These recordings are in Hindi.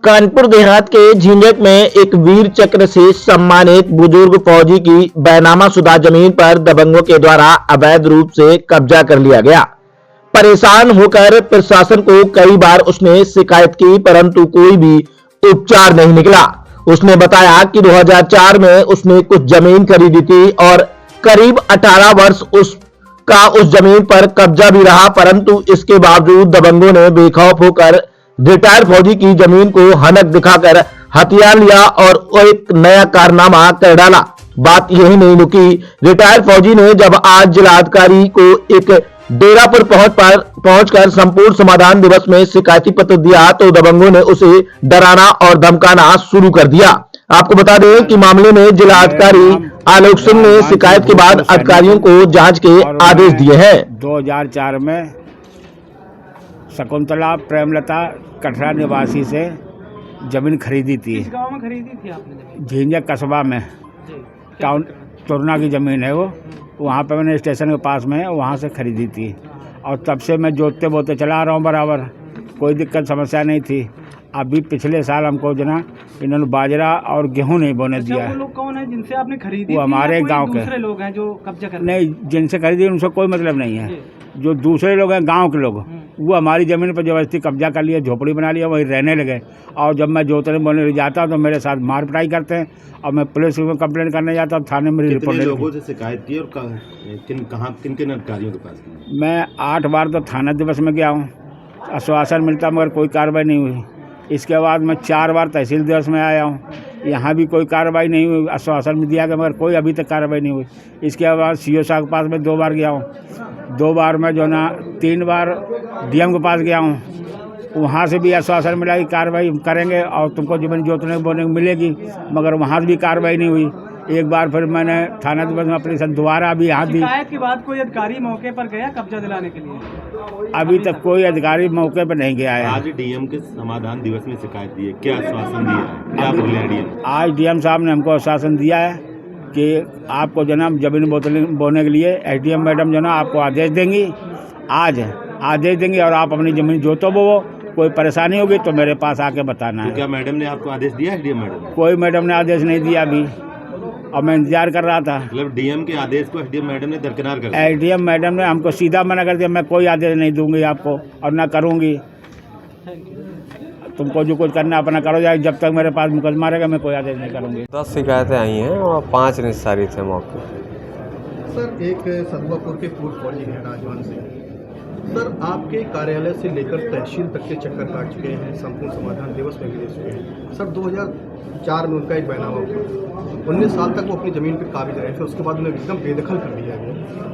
कानपुर देहात के झींझट में एक वीर चक्र से सम्मानित बुजुर्ग फौजी की बैनामाशुदा जमीन पर दबंगों के द्वारा अवैध रूप से कब्जा कर लिया गया। परेशान होकर प्रशासन को कई बार उसने शिकायत की, परंतु कोई भी उपचार नहीं निकला। उसने बताया कि 2004 में उसने कुछ जमीन खरीदी थी और करीब 18 वर्ष उसका उस जमीन पर कब्जा भी रहा, परंतु इसके बावजूद दबंगों ने बेखौफ होकर रिटायर्ड फौजी की जमीन को हनक दिखाकर हथियार लिया और एक नया कारनामा कर डाला। बात यही नहीं रुकी। रिटायर्ड फौजी ने जब आज जिलाधिकारी को एक डेरापुर पहुंचकर संपूर्ण समाधान दिवस में शिकायती पत्र दिया तो दबंगों ने उसे डराना और धमकाना शुरू कर दिया। आपको बता दें कि मामले में जिलाधिकारी आलोक सिंह ने शिकायत के बाद अधिकारियों को जांच के आदेश दिए हैं। 2004 में शकुंतला प्रेमलता कटरा निवासी से जमीन खरीदी थी। किस गांव में खरीदी थी आपने जमीन? झींझट कस्बा में टाउन तुरना की ज़मीन है वो, वहाँ पे मैंने स्टेशन के पास में वहाँ से खरीदी थी और तब से मैं जोतते बोते चला रहा हूँ बराबर, कोई दिक्कत समस्या नहीं थी। अभी पिछले साल हमको जो ना इन्होंने बाजरा और गेहूं नहीं बोने दिया। वो लोग कौन है जिनसे आपने खरीदी? वो हमारे गांव के दूसरे लोग हैं जो कब्जा कर? नहीं, जिनसे खरीदी उनसे कोई मतलब नहीं है। जो दूसरे लोग हैं गांव के लोग, वो हमारी ज़मीन पर जबरदस्ती कब्जा कर लिया, झोपड़ी बना लिया, वहीं रहने लगे। और जब मैं जोतने बोलने जाता तो मेरे साथ मार पिटाई करते हैं और मैं पुलिस में कंप्लेन करने जाता हूँ, थाने में रिपोर्ट। लोगों से शिकायत की और किन किन अधिकारियों के पास? मैं 8 बार तो थाना दिवस में गया हूँ, आश्वासन मिलता मगर कोई कार्रवाई नहीं हुई। इसके बाद मैं 4 बार तहसील दिवस में आया हूँ, यहाँ भी कोई कार्रवाई नहीं हुई। आश्वासन में दिया गया मगर कोई अभी तक कार्रवाई नहीं हुई। इसके बाद सीओ साहब के पास में 2 बार गया हूँ, 2 बार मैं जो ना 3 बार डीएम के पास गया हूँ, वहाँ से भी आश्वासन मिला कि कार्रवाई करेंगे और तुमको जमीन जोतने बोने मिलेगी, मगर वहाँ से भी कार्रवाई नहीं हुई। एक बार फिर मैंने थाना दिवस में अपनी दोबारा अभी यहाँ दी। शिकायत के बाद कोई अधिकारी मौके पर गया कब्जा दिलाने के लिए? अभी तक कोई अधिकारी मौके पर नहीं गया है। आज डीएम के समाधान दिवस में शिकायत दी है, क्या आश्वासन दिया है, क्या बोले हैं डीएम? आज डीएम साहब ने हमको आश्वासन दिया है कि आपको जो ना जमीन बोने के लिए एसडीएम मैडम जो ना आपको आदेश देंगी, आज आदेश देंगी और आप अपनी ज़मीन जोतो बोवो। कोई परेशानी होगी तो मेरे पास आके बताना है। क्या मैडम ने आपको आदेश दिया है? DM madam? कोई मैडम ने आदेश नहीं दिया अभी और मैं इंतजार कर रहा था। मतलब डीएम के आदेश को एसडीएम मैडम ने दरकिनार कर दिया? एसडीएम मैडम ने हमको सीधा मना कर दिया, मैं कोई आदेश नहीं दूंगी आपको और ना करूंगी। तुमको जो कुछ करना अपना करो जाए, जब तक मेरे पास मुकदमा रहेगा मैं कोई आदेश नहीं करूंगी। 10 शिकायतें आई हैं और 5 निस्तारी थे मौके। सर, एक सदुआपुर के पूर्व फौजी हैं राजवान सिंह सर, आपके कार्यालय से लेकर तहसील तक के चक्कर काट चुके हैं, संपूर्ण समाधान दिवस में भी दे चुके हैं। सर 2004 में उनका एक बैनामा हुआ, 19 साल तक वो अपनी ज़मीन पर काबिज रहे थे, उसके बाद उन्हें एकदम बेदखल कर दिया गया।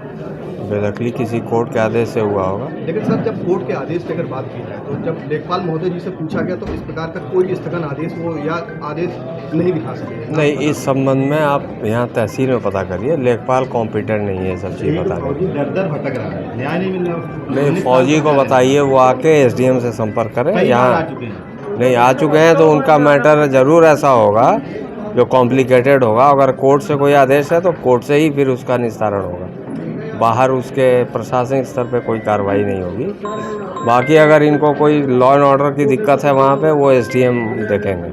बेदखली किसी कोर्ट के आदेश से हुआ होगा। लेकिन सर जब कोर्ट के आदेश की अगर बात की जाए तो जब लेखपाल महोदय जी से पूछा गया तो इस प्रकार का कोई भी स्थगन आदेश वो या आदेश नहीं दिखा सके। नहीं, इस संबंध में आप यहाँ तहसील में पता करिए, लेखपाल कॉम्पिटेंट नहीं है सब चीज़ बताने। दर भटक रहा है, न्याय नहीं मिल रहा। नहीं, फौजी को बताइए वो आके एसडीएम से संपर्क करें। यहाँ नहीं आ चुके हैं तो उनका मैटर ज़रूर ऐसा होगा जो कॉम्प्लिकेटेड होगा। अगर कोर्ट से कोई आदेश है तो कोर्ट से ही फिर उसका निस्तारण होगा, बाहर उसके प्रशासनिक स्तर पे कोई कार्रवाई नहीं होगी। बाकी अगर इनको कोई लॉ एंड ऑर्डर की दिक्कत है वहाँ पे वो एसडीएम देखेंगे।